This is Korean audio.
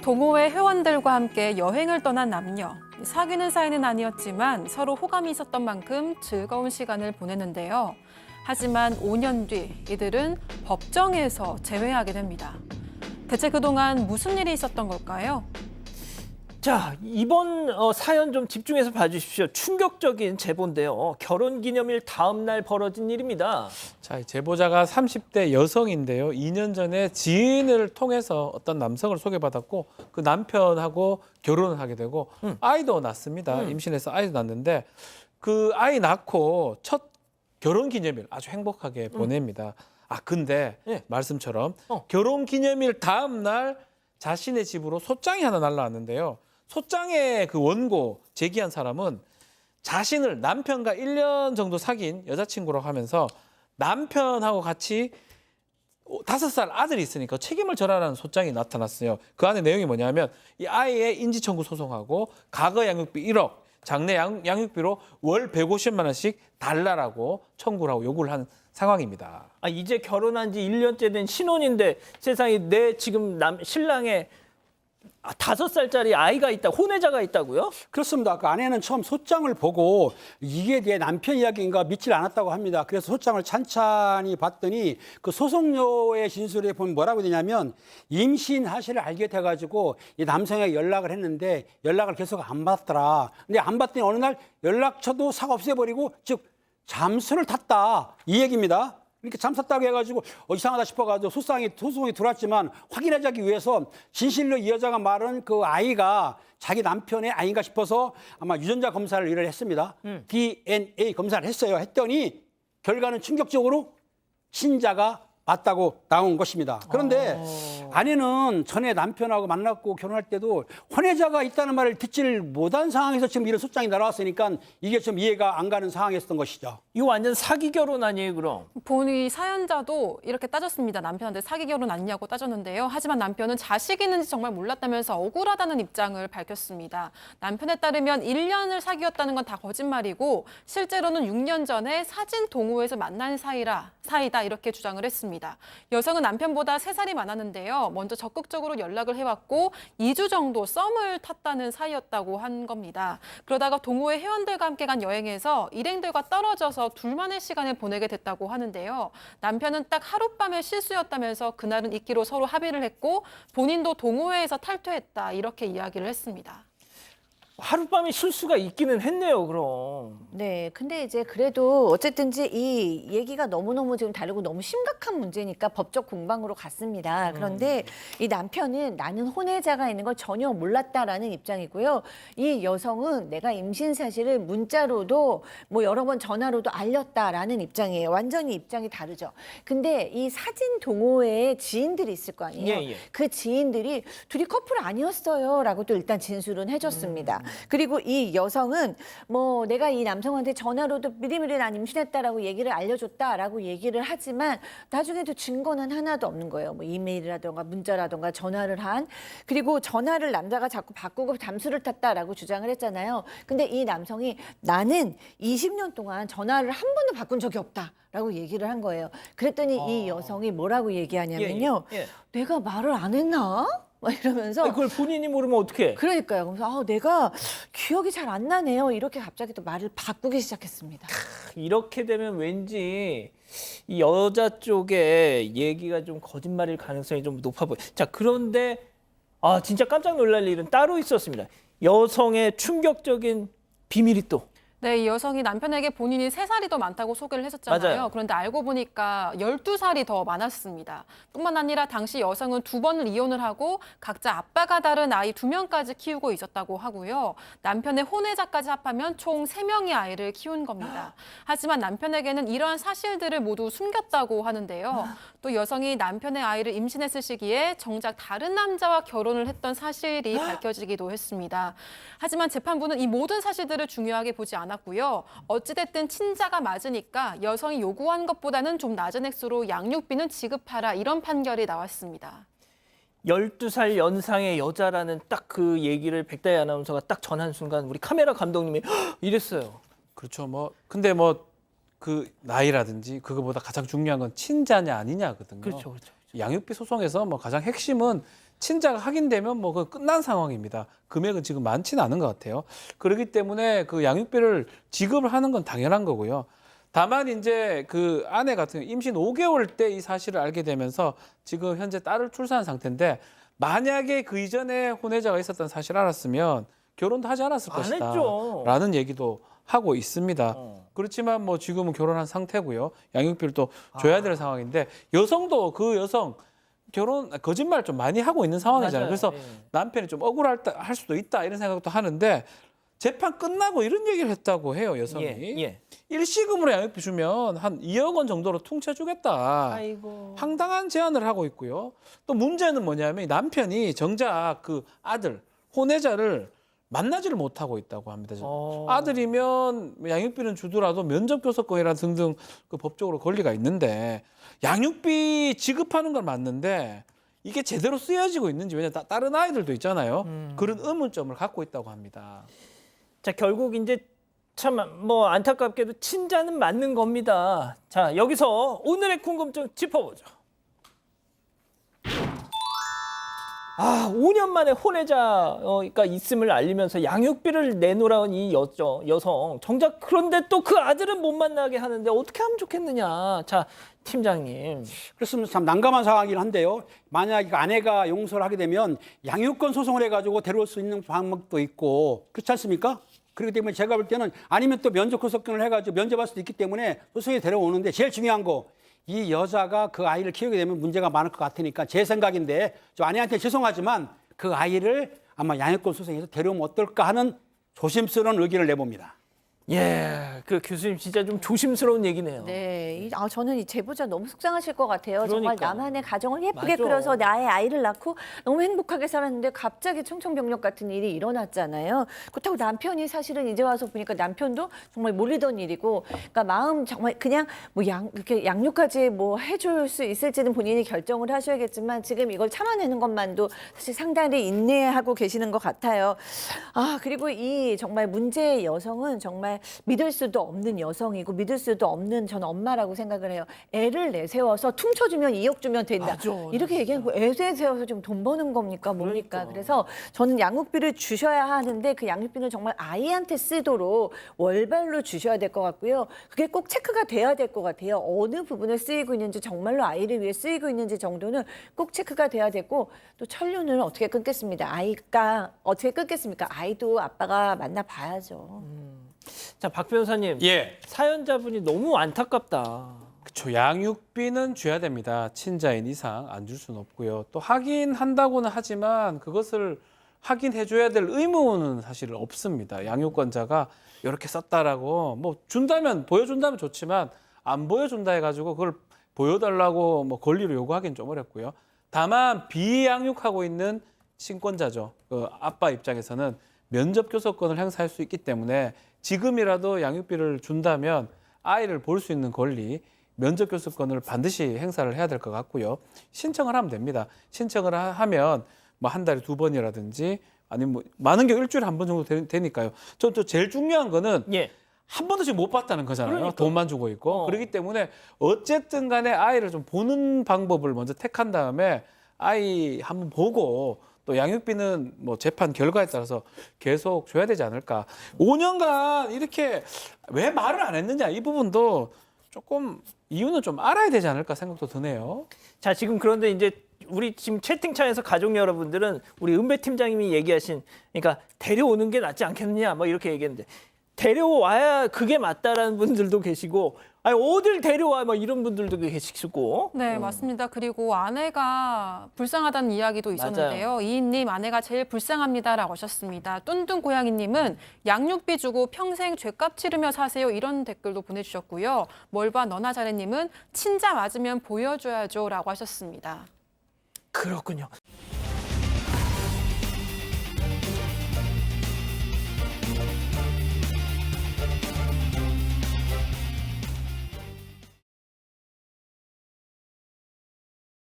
동호회 회원들과 함께 여행을 떠난 남녀. 사귀는 사이는 아니었지만 서로 호감이 있었던 만큼 즐거운 시간을 보냈는데요. 하지만 5년 뒤 이들은 법정에서 재회하게 됩니다. 대체 그동안 무슨 일이 있었던 걸까요? 자, 이번 사연 좀 집중해서 봐주십시오. 충격적인 제보인데요. 결혼기념일 다음 날 벌어진 일입니다. 자, 제보자가 30대 여성인데요. 2년 전에 지인을 통해서 어떤 남성을 소개받았고 그 남편하고 결혼을 하게 되고 아이도 낳습니다. 임신해서 아이도 낳는데 그 아이 낳고 첫 결혼기념일 아주 행복하게 보냅니다. 아, 근데 예. 말씀처럼 결혼기념일 다음 날 자신의 집으로 소장이 하나 날라왔는데요. 소장의 그 원고 제기한 사람은 자신을 남편과 1년 정도 사귄 여자친구라고 하면서 남편하고 같이 5살 아들이 있으니까 책임을 져라라는 소장이 나타났어요. 그 안에 내용이 뭐냐면 이 아이의 인지청구 소송하고 과거 양육비 1억, 장래 양육비로 월 150만 원씩 달라라고 청구를 하고 요구를 한 상황입니다. 아, 이제 결혼한 지 1년째 된 신혼인데 세상에 내 지금 신랑의 5살짜리 아이가 있다, 혼외자가 있다고요? 그렇습니다. 그 아내는 처음 소장을 보고 이게 내 남편 이야기인가 믿질 않았다고 합니다. 그래서 소장을 찬찬히 봤더니 그 소송료의 진술에 보면 뭐라고 되냐면 임신 사실을 알게 돼가지고 이 남성에게 연락을 했는데 연락을 계속 안 받더라. 근데 안 받더니 어느 날 연락처도 싹 없애버리고 즉 잠수를 탔다 이 얘기입니다. 이렇게 잠쌌다고 해가지고 이상하다 싶어가지고 소송이 들어왔지만 확인하기 위해서 진실로 이 여자가 말한 그 아이가 자기 남편의 아이인가 싶어서 아마 유전자 검사를 의뢰를 했습니다. DNA 검사를 했어요. 했더니 결과는 충격적으로 신자가 맞다고 나온 것입니다. 그런데 아내는 전에 남편하고 만났고 결혼할 때도 혼외자가 있다는 말을 듣지를 못한 상황에서 지금 이런 소장이 날아왔으니까 이게 좀 이해가 안 가는 상황이었던 것이죠. 이거 완전 사기 결혼 아니에요, 그럼? 본의 사연자도 이렇게 따졌습니다. 남편한테 사기 결혼 아니냐고 따졌는데요. 하지만 남편은 자식이 있는지 정말 몰랐다면서 억울하다는 입장을 밝혔습니다. 남편에 따르면 1년을 사귀었다는 건 다 거짓말이고 실제로는 6년 전에 사진 동호회에서 만난 사이다 이렇게 주장을 했습니다. 여성은 남편보다 3살이 많았는데요. 먼저 적극적으로 연락을 해왔고 2주 정도 썸을 탔다는 사이였다고 한 겁니다. 그러다가 동호회 회원들과 함께 간 여행에서 일행들과 떨어져서 둘만의 시간을 보내게 됐다고 하는데요. 남편은 딱 하룻밤의 실수였다면서 그날은 잊기로 서로 합의를 했고 본인도 동호회에서 탈퇴했다 이렇게 이야기를 했습니다. 하룻밤에 실수가 있기는 했네요, 그럼. 네, 근데 이제 그래도 어쨌든지 이 얘기가 너무너무 지금 다르고 너무 심각한 문제니까 법적 공방으로 갔습니다. 그런데 이 남편은 나는 혼외자가 있는 걸 전혀 몰랐다라는 입장이고요. 이 여성은 내가 임신 사실을 문자로도 뭐 여러 번 전화로도 알렸다라는 입장이에요. 완전히 입장이 다르죠. 근데 이 사진 동호회에 지인들이 있을 거 아니에요. 예. 그 지인들이 둘이 커플 아니었어요라고 또 일단 진술은 해줬습니다. 그리고 이 여성은 뭐 내가 이 남성한테 전화로도 미리미리 난 임신했다라고 얘기를 알려줬다라고 얘기를 하지만 나중에도 증거는 하나도 없는 거예요. 뭐 이메일이라던가 문자라던가 전화를 한 그리고 전화를 남자가 자꾸 바꾸고 잠수를 탔다라고 주장을 했잖아요. 근데 이 남성이 나는 20년 동안 전화를 한 번도 바꾼 적이 없다. 라고 얘기를 한 거예요. 그랬더니 이 여성이 뭐라고 얘기하냐면요. 예. 내가 말을 안 했나? 막 이러면서 아니, 그걸 본인이 모르면 어떡해? 그러니까요. 그래서 내가 기억이 잘 안 나네요. 이렇게 갑자기 또 말을 바꾸기 시작했습니다. 이렇게 되면 왠지 이 여자 쪽에 얘기가 좀 거짓말일 가능성이 좀 높아 보여요. 자, 그런데 진짜 깜짝 놀랄 일은 따로 있었습니다. 여성의 충격적인 비밀이 또. 네, 이 여성이 남편에게 본인이 3살이 더 많다고 소개를 했었잖아요. 맞아요. 그런데 알고 보니까 12살이 더 많았습니다. 뿐만 아니라 당시 여성은 2번을 이혼을 하고 각자 아빠가 다른 아이 2명까지 키우고 있었다고 하고요. 남편의 혼외자까지 합하면 총 3명의 아이를 키운 겁니다. 하지만 남편에게는 이러한 사실들을 모두 숨겼다고 하는데요. 또 여성이 남편의 아이를 임신했을 시기에 정작 다른 남자와 결혼을 했던 사실이 밝혀지기도 했습니다. 하지만 재판부는 이 모든 사실들을 중요하게 보지 않았고요. 어찌됐든 친자가 맞으니까 여성이 요구한 것보다는 좀 낮은 액수로 양육비는 지급하라 이런 판결이 나왔습니다. 12살 연상의 여자라는 딱 그 얘기를 백다희 아나운서가 딱 전한 순간 우리 카메라 감독님이 이랬어요. 그렇죠. 근데 그 나이라든지 그거보다 가장 중요한 건 친자냐 아니냐거든요. 그렇죠. 양육비 소송에서 가장 핵심은 친자가 확인되면 뭐 그 끝난 상황입니다. 금액은 지금 많지는 않은 것 같아요. 그렇기 때문에 그 양육비를 지급을 하는 건 당연한 거고요. 다만 이제 그 아내 같은 경우 임신 5개월 때 이 사실을 알게 되면서 지금 현재 딸을 출산한 상태인데 만약에 그 이전에 혼외자가 있었던 사실을 알았으면 결혼도 하지 않았을 안 것이다. 했죠. 라는 얘기도 하고 있습니다. 그렇지만 뭐 지금은 결혼한 상태고요. 양육비를 또 줘야 될 상황인데 여성도 그 여성 결혼 거짓말 좀 많이 하고 있는 상황이잖아요. 맞아요. 그래서 예. 남편이 좀 할 수도 있다 이런 생각도 하는데 재판 끝나고 이런 얘기를 했다고 해요. 여성이. 예. 일시금으로 양육비 주면 한 2억 원 정도로 퉁쳐주겠다. 아이고. 황당한 제안을 하고 있고요. 또 문제는 뭐냐면 이 남편이 정작 그 아들 혼외자를 만나지를 못하고 있다고 합니다. 아들이면 양육비는 주더라도 면접 교섭권이라 등등 그 법적으로 권리가 있는데 양육비 지급하는 건 맞는데 이게 제대로 쓰여지고 있는지 왜냐 다른 아이들도 있잖아요. 그런 의문점을 갖고 있다고 합니다. 자, 결국 이제 참 뭐 안타깝게도 친자는 맞는 겁니다. 자, 여기서 오늘의 궁금증 짚어보죠. 5년 만에 혼외자가 있음을 알리면서 양육비를 내놓으라는 이 여성. 정작 그런데 또 그 아들은 못 만나게 하는데 어떻게 하면 좋겠느냐. 자, 팀장님. 그렇습니다. 참 난감한 상황이긴 한데요. 만약 아내가 용서를 하게 되면 양육권 소송을 해가지고 데려올 수 있는 방법도 있고 그렇지 않습니까? 그렇기 때문에 제가 볼 때는 아니면 또 면접 교섭권을 해가지고 면접할 수도 있기 때문에 소송에 데려오는데 제일 중요한 거 이 여자가 그 아이를 키우게 되면 문제가 많을 것 같으니까 제 생각인데 저 아내한테 죄송하지만 그 아이를 아마 양육권 소송에서 데려오면 어떨까 하는 조심스러운 의견을 내봅니다. 예, 그 교수님 진짜 좀 조심스러운 얘기네요. 네, 저는 이 제보자 너무 속상하실 것 같아요. 정말 그러니까. 나만의 가정을 예쁘게 맞아. 끌어서 나의 아이를 낳고 너무 행복하게 살았는데 갑자기 청천벽력 같은 일이 일어났잖아요. 그렇다고 남편이 사실은 이제 와서 보니까 남편도 정말 모르던 일이고, 그러니까 마음 정말 그냥 뭐 이렇게 양육까지 뭐 해줄 수 있을지는 본인이 결정을 하셔야겠지만 지금 이걸 참아내는 것만도 사실 상당히 인내하고 계시는 것 같아요. 그리고 이 정말 문제의 여성은 정말 믿을 수도 없는 여성이고 믿을 수도 없는 전 엄마라고 생각을 해요. 애를 내세워서 퉁쳐주면 2억 주면 된다. 맞아, 이렇게 얘기하는 거 애 내세워서 지금 돈 버는 겁니까 뭡니까? 그러니까. 그래서 저는 양육비를 주셔야 하는데 그 양육비는 정말 아이한테 쓰도록 월별로 주셔야 될 것 같고요. 그게 꼭 체크가 돼야 될 것 같아요. 어느 부분을 쓰이고 있는지 정말로 아이를 위해 쓰이고 있는지 정도는 꼭 체크가 돼야 되고 또 천류는 어떻게 끊겠습니다. 아이가 어떻게 끊겠습니까? 아이도 아빠가 만나봐야죠. 자, 박 변호사님. 예. 사연자분이 너무 안타깝다. 그렇죠. 양육비는 줘야 됩니다. 친자인 이상 안 줄 수는 없고요. 또 확인한다고는 하지만 그것을 확인해줘야 될 의무는 사실 없습니다. 양육권자가 이렇게 썼다라고 뭐 준다면 보여준다면 좋지만 안 보여준다 해가지고 그걸 보여달라고 뭐 권리로 요구하기는 좀 어렵고요. 다만 비양육하고 있는 친권자죠. 그 아빠 입장에서는 면접 교섭권을 행사할 수 있기 때문에 지금이라도 양육비를 준다면 아이를 볼 수 있는 권리, 면접 교섭권을 반드시 행사를 해야 될 것 같고요. 신청을 하면 됩니다. 신청을 하면 뭐 한 달에 2번이라든지 아니면 뭐 많은 경우 일주일에 한 번 정도 되니까요. 저 제일 중요한 거는 예. 한 번도 지금 못 봤다는 거잖아요. 그러니까. 돈만 주고 있고. 어. 그렇기 때문에 어쨌든 간에 아이를 좀 보는 방법을 먼저 택한 다음에 아이 한번 보고 또 양육비는 뭐 재판 결과에 따라서 계속 줘야 되지 않을까. 5년간 이렇게 왜 말을 안 했느냐 이 부분도 조금 이유는 좀 알아야 되지 않을까 생각도 드네요. 자, 지금 그런데 이제 우리 지금 채팅창에서 가족 여러분들은 우리 은배 팀장님이 얘기하신 그러니까 데려오는 게 낫지 않겠느냐 뭐 이렇게 얘기했는데 데려와야 그게 맞다라는 분들도 계시고 아니 어딜 데려와 뭐 이런 분들도 계시고 네, 맞습니다. 그리고 아내가 불쌍하다는 이야기도 있었는데요. 이인님, 아내가 제일 불쌍합니다라고 하셨습니다. 뚠뚠 고양이님은 양육비 주고 평생 죗값 치르며 사세요. 이런 댓글도 보내주셨고요. 뭘봐 너나 잘해님은 친자 맞으면 보여줘야죠라고 하셨습니다. 그렇군요.